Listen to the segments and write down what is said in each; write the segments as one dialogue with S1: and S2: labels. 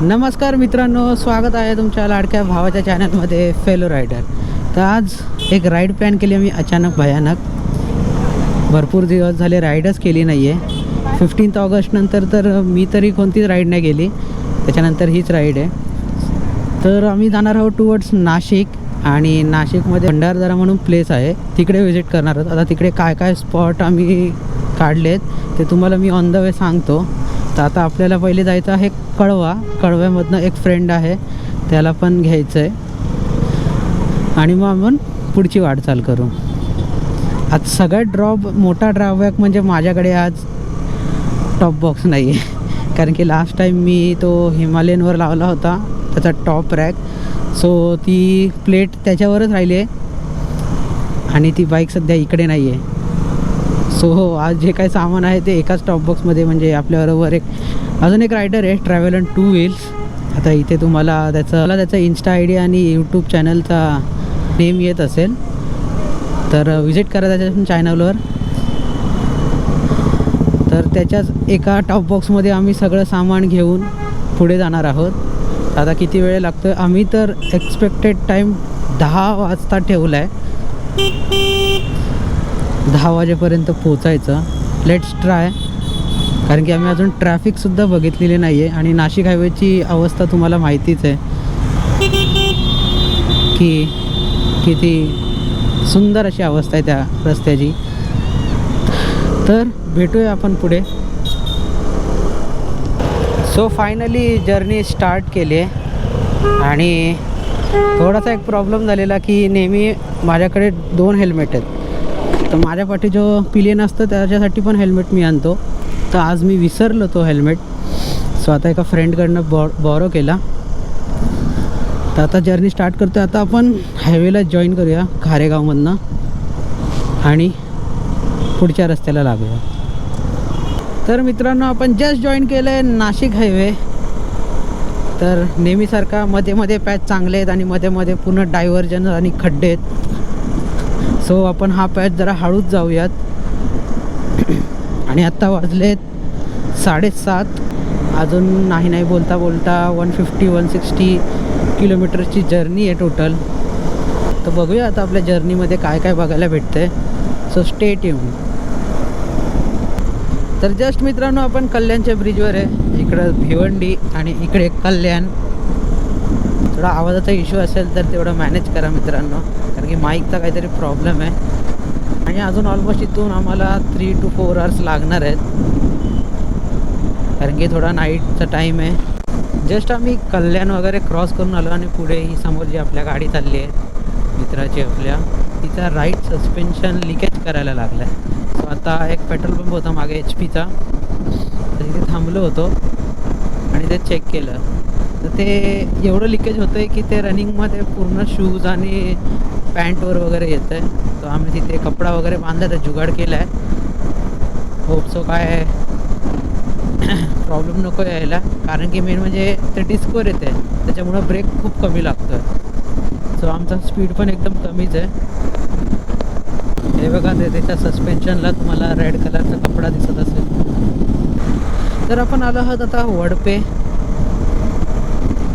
S1: नमस्कार मित्रांनो, स्वागत आहे तुमच्या लाडक्या भावाच्या चॅनलमध्ये फेलो रायडर. तर आज एक राईड प्लॅन केली मी अचानक भयानक. भरपूर दिवस झाले राईडच केली नाही आहे. 15 ऑगस्ट नंतर तर मी तरी कोणतीच राईड नाही केली, त्याच्यानंतर हीच राईड आहे. तर आम्ही जाणार आहोत टुवर्ड्स नाशिक, आणि नाशिकमध्ये भंडारदरा म्हणून प्लेस आहे, तिकडे व्हिजिट करणार आहोत. आता तिकडे काय काय स्पॉट आम्ही काढलेत ते तुम्हाला मी ऑन द वे सांगतो. तर आता आपल्याला पहिले जायचं आहे कळव्यामधनं एक फ्रेंड आहे, त्याला पण घ्यायचं आहे, आणि मग आपण पुढची वाटचाल करू. आज सगळ्यात मोठा ड्रॉबॅक म्हणजे माझ्याकडे आज टॉप बॉक्स नाही आहे, कारण की लास्ट टाईम मी तो हिमालयनवर लावला होता त्याचा टॉप रॅक. सो ती प्लेट त्याच्यावरच राहिली आहे, आणि ती बाईक सध्या इकडे नाही आहे. सो आज जे काही सामान आहे ते एकाच टॉप बॉक्समध्ये, म्हणजे आपल्याबरोबर अजून एक रायडर आहे, ट्रॅव्हल ऑन 2 व्हील्स. आता इथे तुम्हाला त्याचा इन्स्टा आय डी आणि यूट्यूब चॅनलचा नेम येत असेल, तर विजिट करा त्याच्या चॅनलवर. तर त्याच्याच एका टॉप बॉक्समध्ये आम्ही सगळं सामान घेऊन पुढे जाणार आहोत. आता किती वेळ लागतो, आम्ही तर एक्सपेक्टेड टाईम 10 वाजता ठेवला आहे. 10 वाजेपर्यंत पोचायचं. लेट्स ट्राय, कारण की आम्ही अजून ट्रॅफिकसुद्धा बघितलेली नाही आहे, आणि नाशिक हायवेची अवस्था तुम्हाला माहितीच आहे की किती सुंदर अशी अवस्था आहे त्या रस्त्याची. तर भेटूया आपण पुढे. सो फायनली जर्नी स्टार्ट केली आहे, आणि थोडासा एक प्रॉब्लेम झालेला की नेहमी माझ्याकडे 2 हेल्मेट आहेत. तर माझ्या पाठी जो पिलियन असतं त्याच्यासाठी पण हेल्मेट मी आणतो, तर आज मी विसरलो तो हेल्मेट. सो आता एका फ्रेंडकडनं बॉरो केला. तर आता जर्नी स्टार्ट करतो. आता आपण हायवेला जॉईन करूया खारेगावमधनं, आणि पुढच्या रस्त्याला लागूया. तर मित्रांनो, आपण जस्ट जॉईन केलं आहे नाशिक हायवे. तर नेहमीसारखा मध्ये मध्ये पॅच चांगले आहेत, आणि मध्ये मध्ये पूर्ण डायव्हर्जन आणि खड्डे आहेत. सो आपण हा पॅच जरा हळूच जाऊयात. आणि आत्ता वाजलेत 7:30. अजून नाही बोलता 150-160 किलोमीटरची जर्नी आहे टोटल. तर बघूया आता आपल्या जर्नीमध्ये काय काय बघायला भेटतं आहे. So stay tune. तर जस्ट मित्रांनो, आपण कल्याणच्या ब्रिजवर आहे. इकडं भिवंडी आणि इकडे कल्याण. थोडा आवाजाचा इश्यू असेल तर तेवढं मॅनेज करा मित्रांनो, कारण की माईकचा काहीतरी प्रॉब्लेम आहे. आणि अजून ऑलमोस्ट इथून आम्हाला 3 to 4 hours लागणार आहेत, कारण की थोडा नाईटचा टाईम आहे. जस्ट आम्ही कल्याण वगैरे क्रॉस करून आलो, आणि पुढे ही समोर जी आपल्या गाडी चालली आहे मित्राची आपल्या, तिचा राईट सस्पेन्शन लिकेज करायला लागला आहे. सो आता एक पेट्रोल पंप होता मागे HP चा, तर तिथे थांबलो होतो आणि ते चेक केलं. तर ते एवढं लिकेज होतं आहे की ते रनिंगमध्ये पूर्ण शूज आणि पॅन्टवर वगैरे येतं आहे. तर आम्ही तिथे कपडा वगैरे बांधायचा जुगाड केला आहे. होप सो काय प्रॉब्लेम नको यायला, कारण की मेन म्हणजे ते डिस्कवर येते, त्याच्यामुळं ब्रेक खूप कमी लागतो आहे. सो आमचा स्पीड पण एकदम कमीच आहे. हे बघा, ते त्याच्या सस्पेन्शनला तुम्हाला रेड कलरचा कपडा दिसत असेल. तर आपण आलो आहोत आता वडपे.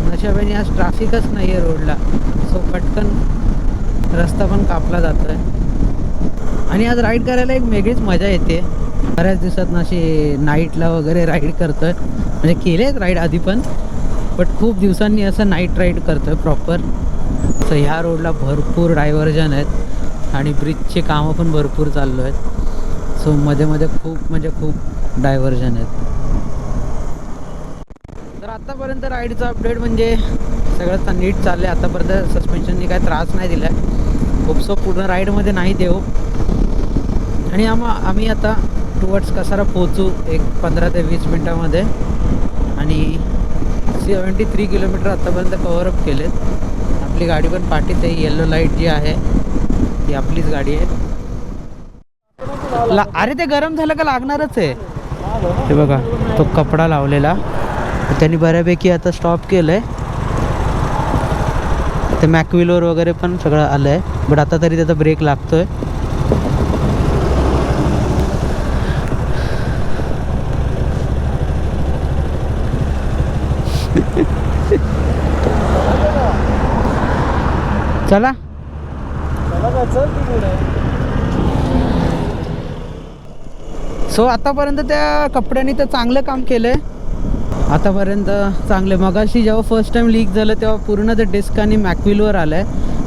S1: नशाबाने आज ट्रॅफिकच नाही आहे रोडला, सो पटकन रस्ता पण कापला जातो आहे. आणि आज राईड करायला एक वेगळीच मजा येते. बऱ्याच दिवसात अशी नाईटला वगैरे राईड करतो आहे, म्हणजे केले आहेत राईड आधी पण, बट खूप दिवसांनी असं नाईट राईड करतो आहे प्रॉपर. सो ह्या रोडला भरपूर डायव्हर्जन आहेत, आणि ब्रिजचे कामं पण भरपूर चाललो आहेत. सो मध्ये मध्ये खूप डायव्हर्जन आहेत. तर आत्तापर्यंत राईडचा अपडेट म्हणजे सगळं नीट चाललं आहे. आत्तापर्यंत सस्पेन्शननी काही त्रास नाही दिला आहे. खूप पूर्ण राईडमध्ये नाही देऊ. आणि आम्ही आता टुवर्ड्स कसारा पोचू एक 15 ते 20 मिनटामध्ये, आणि 73 किलोमीटर आत्तापर्यंत कव्हरअप केलेत. आपली गाडी पण पाठीत आहे. येल्लो लाईट जी आहे ती आपलीच गाडी आहे. अरे ते गरम झालं का लागणारच आहे. ते बघा, तो कपडा लावलेला त्यांनी बऱ्यापैकी आता स्टॉप केलं आहे. ते मॅकविलवर वगैरे पण सगळं आलं आहे, बट आता तरी त्याचा ब्रेक लागतो आहे. चला सो आतापर्यंत त्या कपड्यांनी तर चांगलं काम केलंय आतापर्यंत चांगले. मगाशी जेव्हा फर्स्ट टाइम लीक झालं तेव्हा पूर्ण ते डिस्क आणि मॅकविलवर आलंय.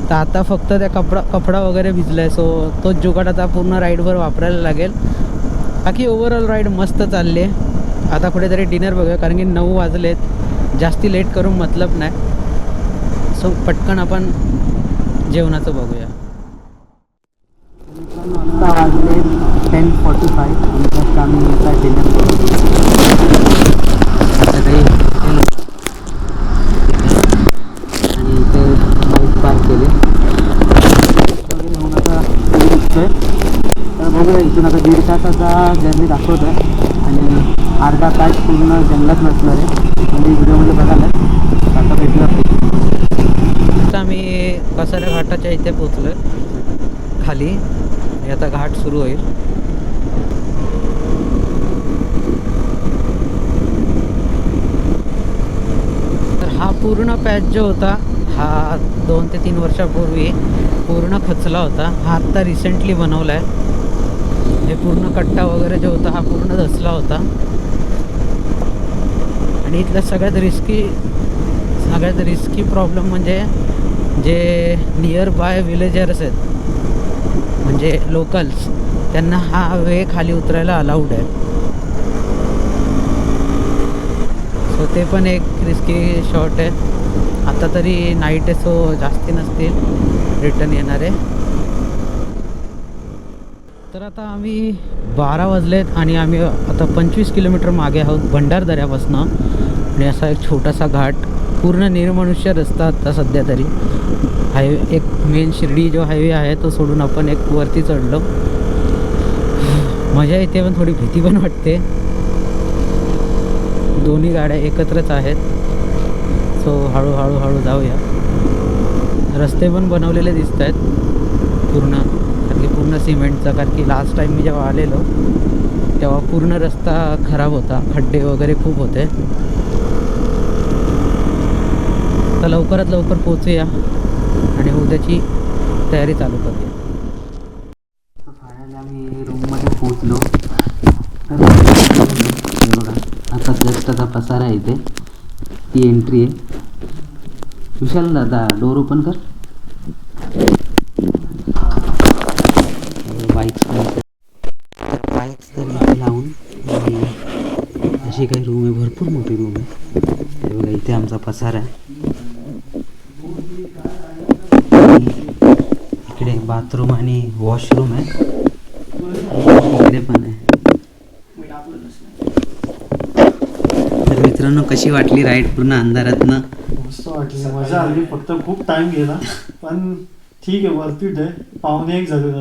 S1: तर आता फक्त त्या कपडा वगैरे भिजलाय. सो तोच जुगाड आता पूर्ण राईडवर वापरायला लागेल. बाकी ओव्हरऑल राईड मस्त चालली आहे. आता कुठेतरी डिनर बघूया कारण की 9 वाजलेत. जास्ती लेट करून मतलब नाही. सो पटकन आपण जेवणाचं बघूया. आता वाजले 10:45 आणि फक्त आम्ही आता डिनर करू. आता काही आणि इथे बाईक पार्क केले वगैरे होऊन आता निघतोय. तर बघूया इथून आता 1.5 तासाचा जर्नी दाखवत आहे आणि अर्धा तास पूर्ण जंगलात नसणार आहे म्हणजे व्हिडिओमध्ये बघायला. आता भेटलं आता आम्ही कसारा घाटाच्या इथे पोचलो आहे खाली. आता घाट सुरू होईल. तर हा पूर्ण पॅच जो होता हा 2 ते 3 वर्षापूर्वी पूर्ण खचला होता. हा आत्ता रिसेंटली बनवला आहे. हे पूर्ण कट्टा वगैरे जो होता हा पूर्ण धसला होता. आणि इथलं सगळ्यात रिस्की प्रॉब्लेम म्हणजे जे नियर बाय विलेजर्स आहेत म्हणजे लोकल्स त्यांना हा वे खाली उतरायला अलाउड आहे. सो ते पण एक रिस्की शॉट आहे. आता तरी नाईट आहे सो जास्ती नसतील रिटर्न येणार आहे. तर आता आम्ही 12 वाजलेत आणि आम्ही आता 25 किलोमीटर मागे आहोत भंडारदऱ्यापासून. आणि असा एक छोटासा घाट पूर्ण निर्मनुष्य रस्ता आता सध्या तरी. हायवे एक मेन शिर्डी जो हायवे आहे तो सोडून आपण एक वरती चढलो. मजा येते पण थोडी भीती पण वाटते. दोन्ही गाड्या एकत्रच आहेत. सो हळूहळू जाऊया. रस्ते पण बनवलेले दिसत आहेत पूर्ण कारण की पूर्ण सिमेंटचा. कारण की लास्ट टाईम मी जेव्हा आलेलो तेव्हा पूर्ण रस्ता खराब होता. खड्डे वगैरे खूप होते. तर लवकरात लवकर पोचूया आणि उद्याची तयारी चालू करूया. फायनली आम्ही रूममध्ये पोचलो. बघा आता जस्ट आता पसारा आहे इथे. ती एंट्री आहे. विशाल दादा डोर ओपन कर. बाईक्स तर इथे लावून अशी काही रूम आहे. भरपूर मोठी रूम आहे. हे बघा इथे आमचा पसारा आहे. इकडे बाथरूम आणि वॉशरूम आहे. इकडे पण आहे. तर मित्रांनो कशी वाटली राईड पूर्ण अंधारातनं?
S2: मस्त वाटली. मजा आली. फक्त खूप टाइम गेला पण ठीक आहे. वरतीट आहे. 1:45 झाले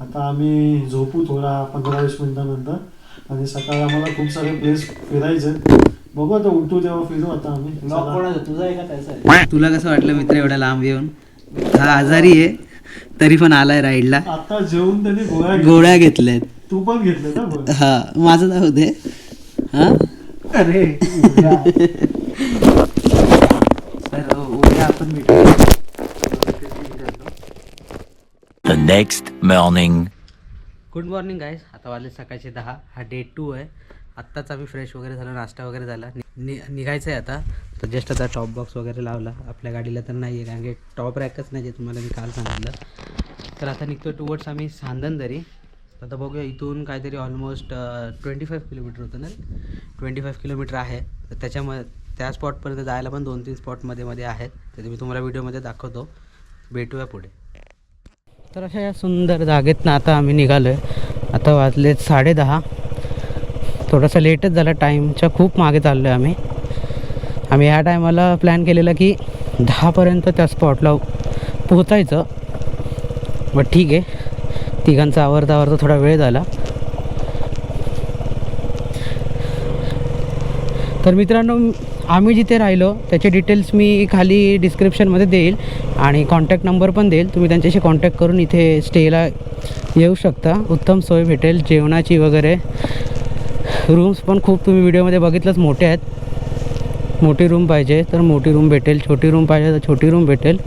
S2: आता आम्ही झोपू थोडा 15-20 मिनिटानंतर आणि सकाळी आम्हाला खूप सारे प्लेस फिरायचे. बघू आता उठू तेव्हा फिरू. आता आम्ही
S1: तुझा आहे का त्याचा आहे? तुला कसं वाटलं मित्र एवढा लांब येऊन? हा आजारी आहे तरी पण आलाय राईडला.
S2: आता जेवून त्यांनी
S1: गोळ्या घेतल्यात.
S2: तू पण घेतले का?
S1: हा माझं नाव दे. हा
S2: अरे
S1: तर उद्या आपण भेटू.
S3: The next morning.
S1: Good morning guys. आता वाजले सकाळचे 10. हा डे 2 आहे. आत्ताच आम्ही फ्रेश वगैरे झालं. नाश्ता वगैरे झाला. निघायचं आहे आता. तर जस्ट आता टॉप बॉक्स वगैरे लावला. आपल्या गाडीला तर नाही आहे कारण की टॉप रॅकच नाही जे तुम्हाला मी काल सांगितलं. तर आता निघतो टुवर्ड्स आम्ही सांदनदरी. आता बघूया इथून काहीतरी ऑलमोस्ट 25 किलोमीटर होतं ना. 25 किलोमीटर आहे. तर त्याच्यामध्ये त्या स्पॉटपर्यंत जायला पण 2-3 स्पॉटमध्ये आहेत. तर मी तुम्हाला व्हिडिओमध्ये दाखवतो. भेटूया पुढे. तर अशा या सुंदर जागेतनं आता आम्ही निघालो आहे. आता वाजलेत 10:30. थोडासा लेटच झाला. टाईमच्या खूप मागे चाललो आहे आम्ही ह्या टायमाला प्लॅन केलेला की 10पर्यंत त्या स्पॉटला पोचायचं. बट ठीक आहे. तिघांचा आवरता थोडा वेळ झाला. तर मित्रांनो आम्ही जिथे राहिलो त्याचे डिटेल्स मी खाली डिस्क्रिप्शनमध्ये देईल आणि कॉन्टॅक्ट नंबर पण देईल. तुम्ही त्यांच्याशी कॉन्टॅक्ट करून इथे स्टेला येऊ शकता. उत्तम सोय भेटेल जेवणाची वगैरे. रूम्स पण खूप तुम्ही व्हिडिओमध्ये बघितलंच मोठे आहेत. मोठी रूम पाहिजे तर मोठी रूम भेटेल. छोटी रूम पाहिजे तर छोटी रूम भेटेल.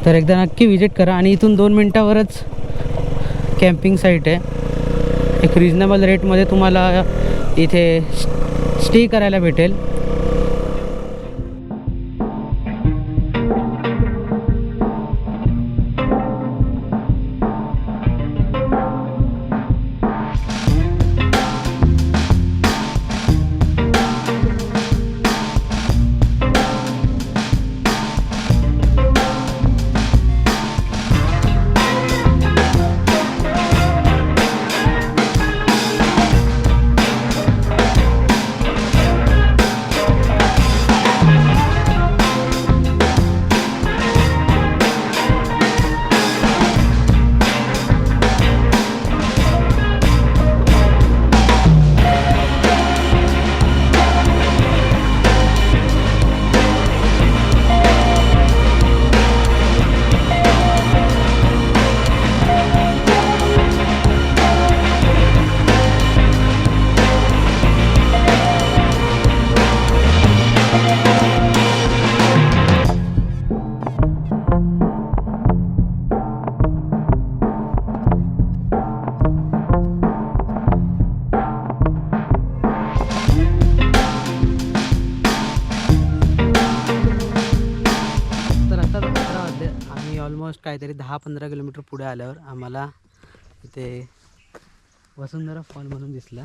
S1: तर एकदा नक्की विजिट करा. आणि इथून 2 मिनटावरच कॅम्पिंग साईट आहे. एक रिजनेबल रेटमध्ये तुम्हाला इथे स्टे करायला भेटेल. ऑलमोस्ट काहीतरी 10-15 किलोमीटर पुढे आल्यावर आम्हाला इथे वसुंधरा फॉल म्हणून दिसला.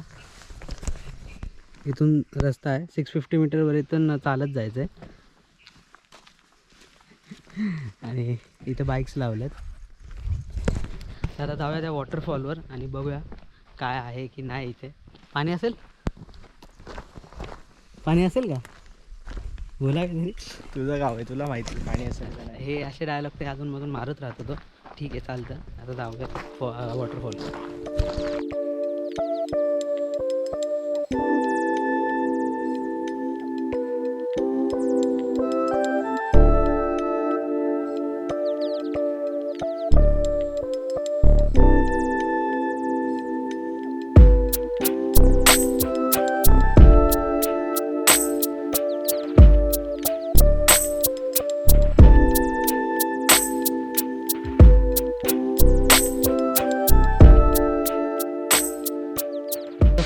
S1: इथून रस्ता आहे 650 मीटरवर, इथून चालत जायचं आहे. आणि इथे बाईक्स लावल्यात. तर आता जाऊया त्या वॉटरफॉलवर आणि बघूया काय आहे की नाही. इथे पाणी असेल, पाणी असेल का? बोला तरी.
S4: तुझं गाव आहे, तुला माहिती पाणी असेल का नाही.
S1: हे असे डायलॉग ते अजूनमधून मारत राहतो तो. ठीक आहे, चालतं. आता जाऊया वॉटरफॉल.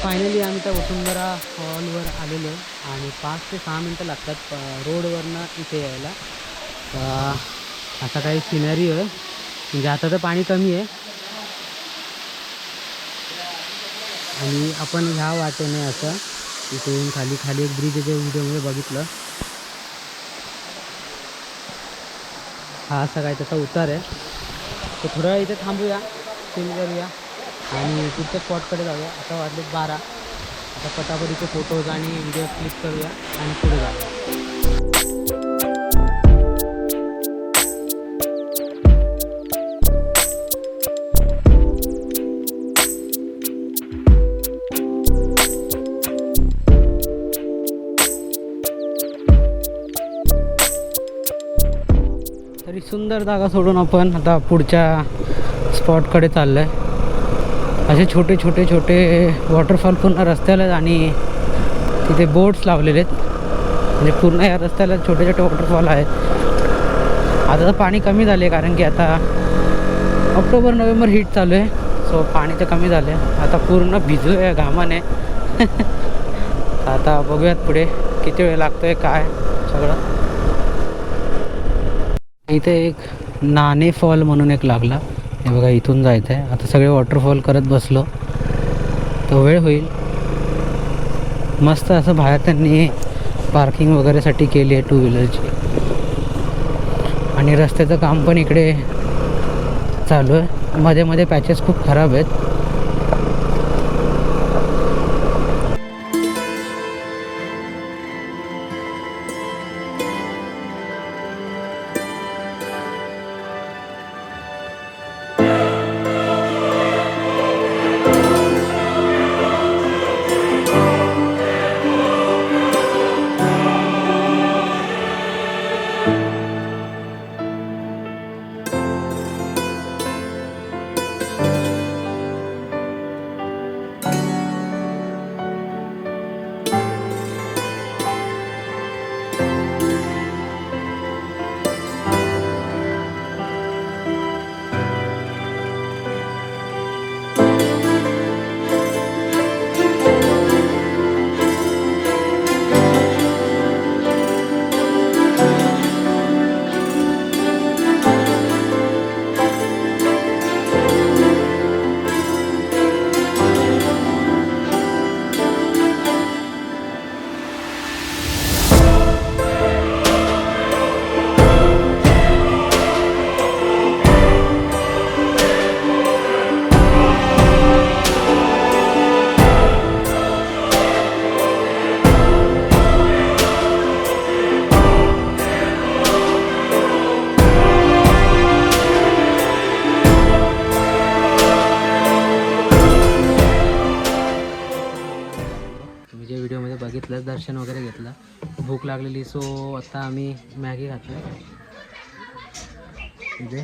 S1: फायनली आम्ही त्या वसुंधरा हॉलवर आलेलो आहे आणि 5 ते 6 मिनटं लागतात रोडवरनं इथे यायला. असा काही सिनरी आहे. म्हणजे आता तर पाणी कमी आहे आणि आपण ह्या वाटेने असं इथे खाली खाली एक ब्रिज आहे, व्हिडिओमध्ये बघितलं. हा असा काही त्याचा उतार आहे. तर थोडा वेळ इथे थांबूया, चिल करूया आणि पुढच्या स्पॉटकडे जाऊया. आता वाजले 12. आता पटापटीचे फोटोज आणि व्हिडिओ क्लिक करूया आणि पुढे जाऊया. तरी सुंदर जागा सोडून आपण आता पुढच्या स्पॉटकडे चाललो आहे. असे छोटे छोटे छोटे वॉटरफॉल पूर्ण रस्त्याला आणि तिथे बोट्स लावलेले आहेत. म्हणजे पूर्ण या रस्त्याला छोटे छोटे वॉटरफॉल आहेत. आता तर पाणी कमी झाले कारण की आता ऑक्टोबर-नोव्हेंबर हीट चालू आहे. सो पाणी तर कमी झाले. आता पूर्ण भिजलो आहे घामाने. आता बघूयात पुढे किती वेळ लागतोय काय सगळं. इथे एक नाणे फॉल म्हणून एक लागला. हे बघा, इथून जायचं आहे. आता सगळे वॉटरफॉल करत बसलो तर वेळ होईल. मस्त असं बाहेर त्यांनी पार्किंग वगैरेसाठी केली आहे 2 व्हीलरची. आणि रस्त्याचं काम पण इकडे चालू आहे. मध्ये मध्ये पॅचेस खूप खराब आहेत. तुम्ही जे व्हिडिओमध्ये बघितलं दर्शन वगैरे घेतलं. भूक लागलेली सो आता आम्ही मॅगी खातो इथे.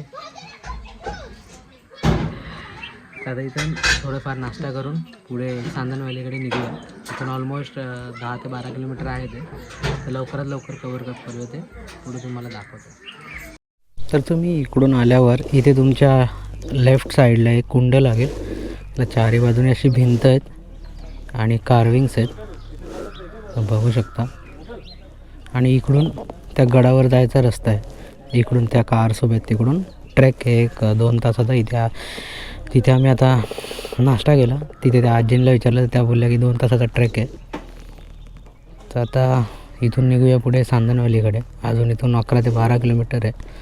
S1: आता इथून थोडंफार नाश्ता करून पुढे सांदन व्हॅलीकडे निघूया. इथून ऑलमोस्ट 10 ते 12 किलोमीटर आहे ते. तर लवकरात लवकर कवर करूया ते पुढे तुम्हाला दाखवतो. तर तुम्ही इकडून आल्यावर इथे तुमच्या लेफ्ट साईडला एक कुंड लागेल. तर चारी बाजूने अशी भिंत आहेत आणि कार्विंग्स आहेत बघू शकता. आणि इकडून त्या गडावर जायचा रस्ता आहे. इकडून त्या कार्स उभ्या आहेत तिकडून ट्रेक आहे 1-2 तासाचा. तिथे आम्ही आता नाश्ता केला. तिथे त्या आजींना विचारलं तर त्या बोलल्या की 2 तासाचा ट्रेक आहे. तर आता इथून निघूया पुढे सांदन व्हॅलीकडे. अजून इथून 11 ते 12 किलोमीटर आहे.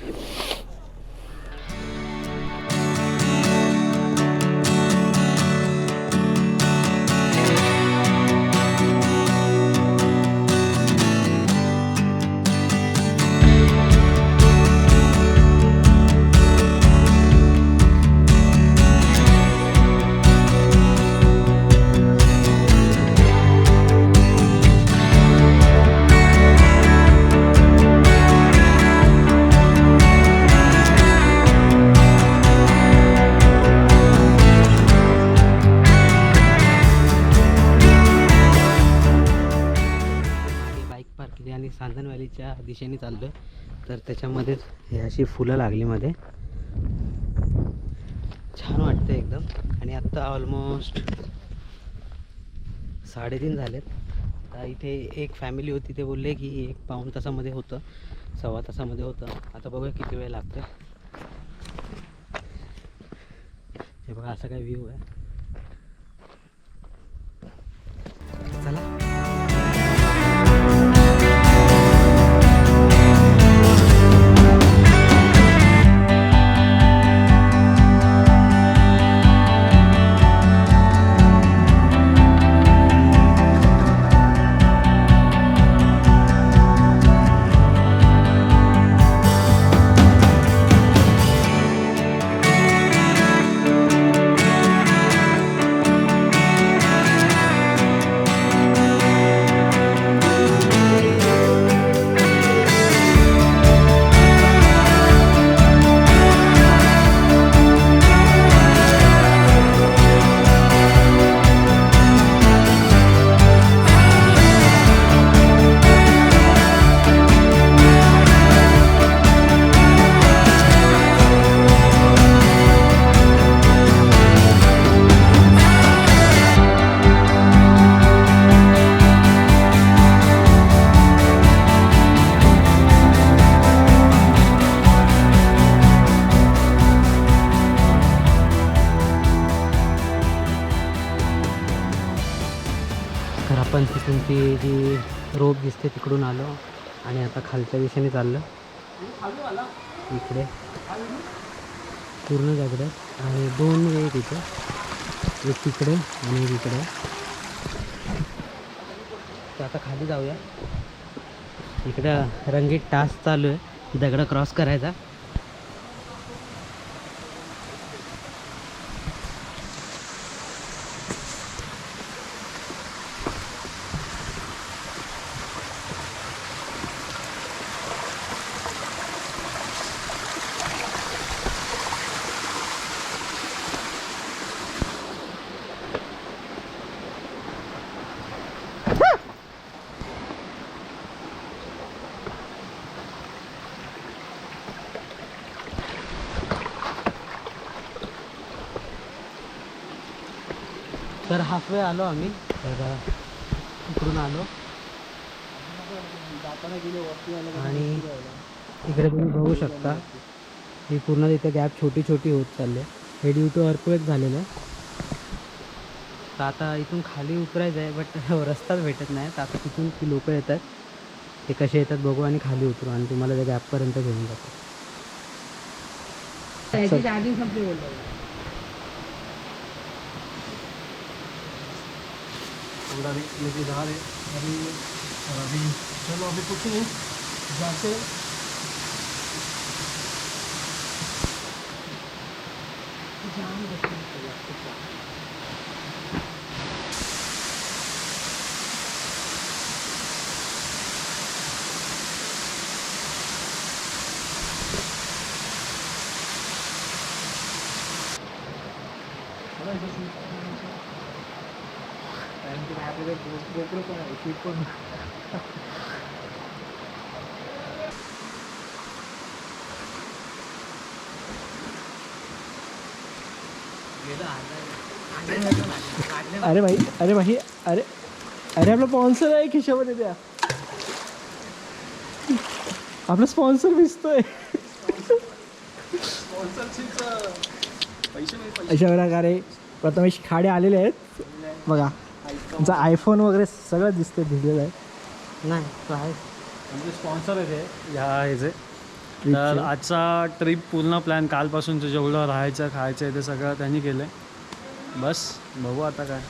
S1: आणि सांदन व्हॅलीच्या दिशेने चाललो. तर त्याच्यामध्येच हे अशी फुलं लागली मध्ये, छान वाटतं एकदम. आणि आत्ता ऑलमोस्ट 3:30 झालेत. तर इथे एक फॅमिली होती. ते बोलले की 1-पाऊण तासामध्ये होतं, 1.25 तासामध्ये होतं. आता बघूया किती वेळ लागतं. हे बघा असा काय व्ह्यू आहे. चला आपण तिथून ती जी रोप दिसते तिकडून आलो आणि आता खालच्या दिशेने चाललं. इकडे पूर्ण दगड आणि 2 वे तिथे, एक तिकडे आणि एक इकडे. तर आता खाली जाऊया. इकडं रंगीत टास्क चालू आहे दगड क्रॉस करायचा. तर हाफवे आलो आम्ही. तर इकडून आलो आणि इकडे तुम्ही बघू शकता ही पूर्ण तिथे गॅप छोटी छोटी होत चालली. हे ड्यू टू अर्थक्वेक झालेलं आहे. तर आता इथून खाली उतरायचं आहे बट रस्ताच भेटत नाही. तर आता तिथून ती लोकं येतात, ते कसे येतात बघू आणि खाली उतरू आणि तुम्हाला त्या गॅपपर्यंत घेऊन जातो.
S2: पूरा लेके जा रहे अभी. और अभी चलो अभी कुछ नहीं जाते.
S4: कारण की आपल्याकडे गोप्रो पण आहे, शूट पण अरे भाई अरे भाई अरे अरे आपला स्पॉन्सर आहे खिशामध्ये द्या. आपला स्पॉन्सर दिसतोय. अशा प्रकारे प्रथमेश खाडे आलेले आहेत बघा. तुमचा आयफोन वगैरे सगळं दिसतंय, दिसलेलं आहे.
S1: नाही तो आहे
S2: आमचे स्पॉन्सर आहे ते ह्या ह्याचे. तर आजचा ट्रिप पूर्ण प्लॅन कालपासूनचं जेवढं राहायचं खायचं आहे ते सगळं त्यांनी केलं आहे. बस बघू आता काय.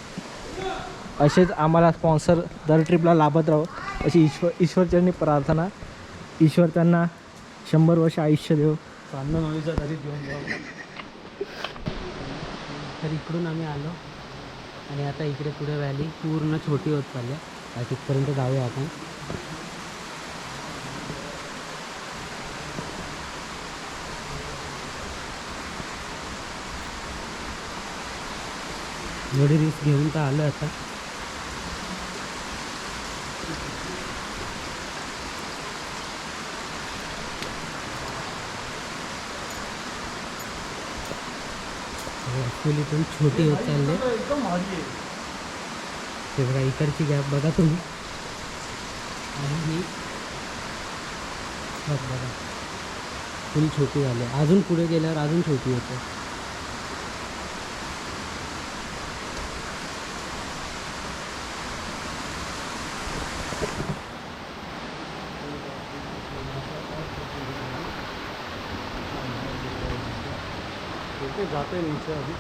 S4: असेच आम्हाला स्पॉन्सर दर ट्रिपला लाभत राहो अशी ईश्वरचरणी प्रार्थना. ईश्वर त्यांना 100 वर्ष आयुष्य देव.
S2: चांदण होळीचा घरी घेऊन जाऊ.
S1: तर इकडून आम्ही आलो आणि आता इकडे पुढे व्हॅली पूर्ण छोटी होत चालली आहे. तिथपर्यंत जाऊया आपण. एवढी रिस्क घेऊन तर आलो आता. ॲक्च्युली पण छोटी होत चालली आहे.
S2: एकदम भारी आहे.
S1: ते बघा इकडची गॅप बघा तुम्ही. आणि ही बघा फुल छोटी झाली. अजून पुढे गेल्यावर अजून छोटी होते.
S2: जाते नीचे अभी.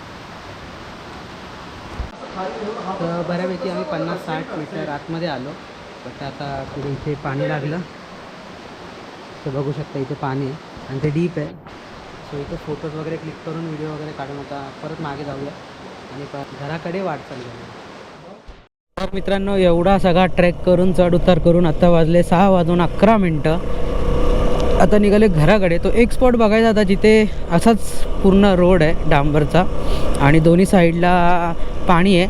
S1: तर बऱ्यापैकी आम्ही 50-60 मीटर आतमध्ये आलो. बट आता पुढे इथे पाणी लागलं तर बघू शकता इथे पाणी आहे आणि ते डीप आहे. सो इथे फोटोज वगैरे क्लिक करून व्हिडिओ वगैरे काढून आता परत मागे जाऊया आणि घराकडे वाटचाल करूया. तर मित्रांनो एवढा सगळा ट्रेक करून चढ उतार करून आत्ता वाजले 6:11. आता निघाले घराकडे. तो एक स्पॉट बघायचा होता जिथे असाच पूर्ण रोड आहे डांबरचा आणि दोन्ही साईडला पाणी आहे.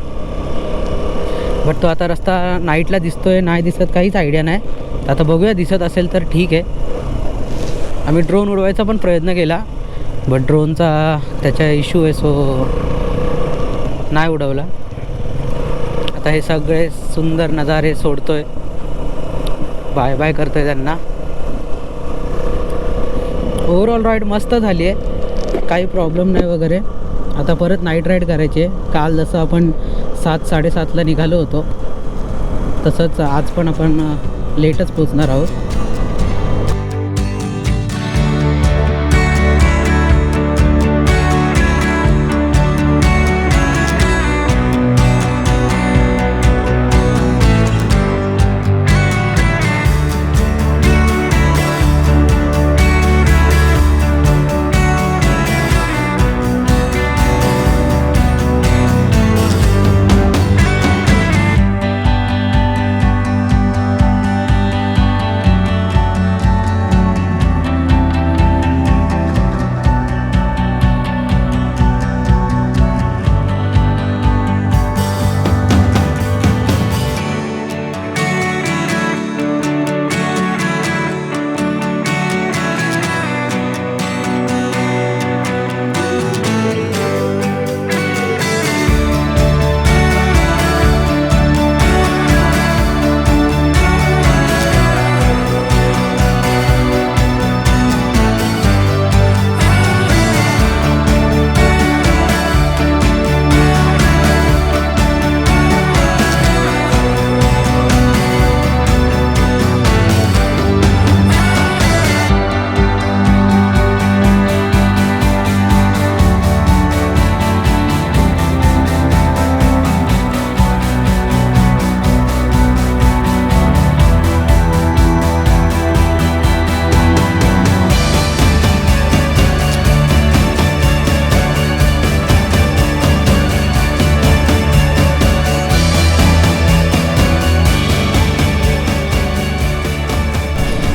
S1: बट तो आता रस्ता नाईटला दिसतोय नाही दिसत काहीच आयडिया नाही. आता बघूया दिसत असेल तर ठीक आहे. आम्ही ड्रोन उडवायचा पण प्रयत्न केला बट ड्रोनचा त्याचा इश्यू आहे सो नाही उडवला. आता हे सगळे सुंदर नजारे सोडतोय, बाय बाय करतोय त्यांना. ओव्हरऑल राईड मस्त झाली आहे, काही प्रॉब्लेम नाही वगैरे. आता परत नाईट राईड करायची आहे. काल जसं आपण 7-7:30ला निघालो होतो तसंच आज पण आपण लेटच पोचणार आहोत.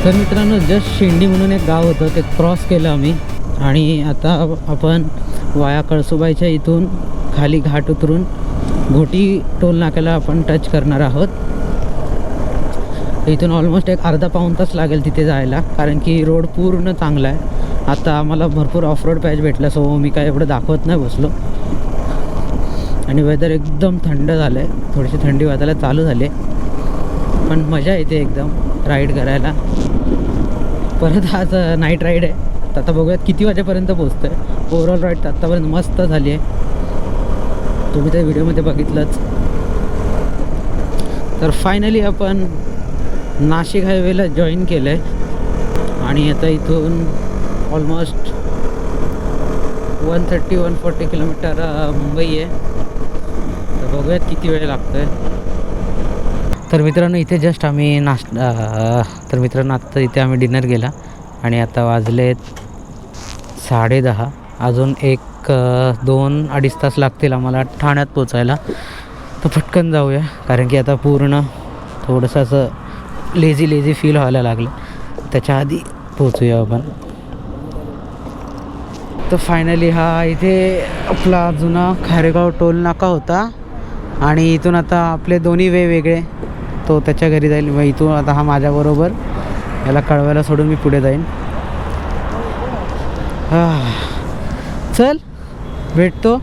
S1: तर मित्रांनो जस्ट शेंडी म्हणून एक गाव होतं ते क्रॉस केलं आम्ही आणि आता आपण वाया कळसुबाईच्या इथून खाली घाट उतरून घोटी टोल नाक्याला आपण टच करणार आहोत. इथून ऑलमोस्ट एक अर्धा पाऊण तास लागेल तिथे जायला, कारण की रोड पूर्ण चांगला आहे. आता आम्हाला भरपूर ऑफ रोड पॅच भेटला, सो मी काय एवढं दाखवत नाही बसलो. आणि वेदर एकदम थंड झालं आहे, थोडीशी थंडी वाजायला चालू झाली, पण मजा येते एकदम राईड करायला. परत आज नाईट राईड आहे, तर आता बघूयात किती वाजेपर्यंत पोहोचतो आहे. ओव्हरऑल राईड आत्तापर्यंत मस्त झाली आहे, तुम्ही त्या व्हिडिओमध्ये बघितलंच. तर फायनली आपण नाशिक हायवेला जॉईन केलं आहे आणि आता इथून ऑलमोस्ट 130-140 किलोमीटर मुंबई आहे. तर बघूयात किती वेळ लागतो आहे. तर मित्रांनो इथे जस्ट आम्ही आत्ता इथे आम्ही डिनर केला आणि आता वाजलेत 10:30. अजून 2-2.5 तास लागतील आम्हाला ठाण्यात पोचायला. तर पटकन जाऊया, कारण की आता पूर्ण थोडंसं असं लेझी फील व्हायला लागलं. त्याच्या आधी पोचूया आपण. तर फायनली हा इथे आपला जुना खारेगाव टोल नाका होता आणि इथून आता आपले दोन्ही वेगळे. तो त्याच्या घरी जाईल, मग इथून आता हा माझ्याबरोबर याला कळवायला सोडून मी पुढे जाईन. चल भेटतो.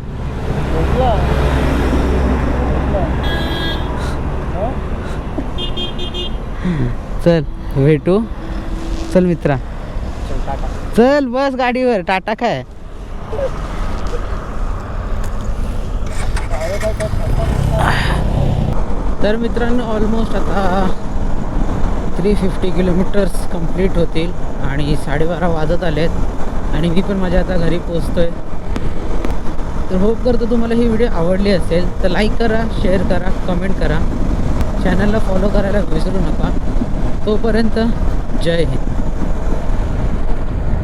S1: चल भेटू. चल मित्रा, चल बस गाडीवर. टाटा काय. तर मित्रांनो ऑलमोस्ट आता 350 किलोमीटर्स कंप्लीट होतील आणि 12:30 वाजत आले आहेत आणि मी पण माझ्या आता घरी पोचतोय. तर होप करतो तुम्हाला ही व्हिडिओ आवडली असेल, तर लाईक करा, शेअर करा, कमेंट करा, चॅनलला फॉलो करायला विसरू नका. तोपर्यंत जय हिंद.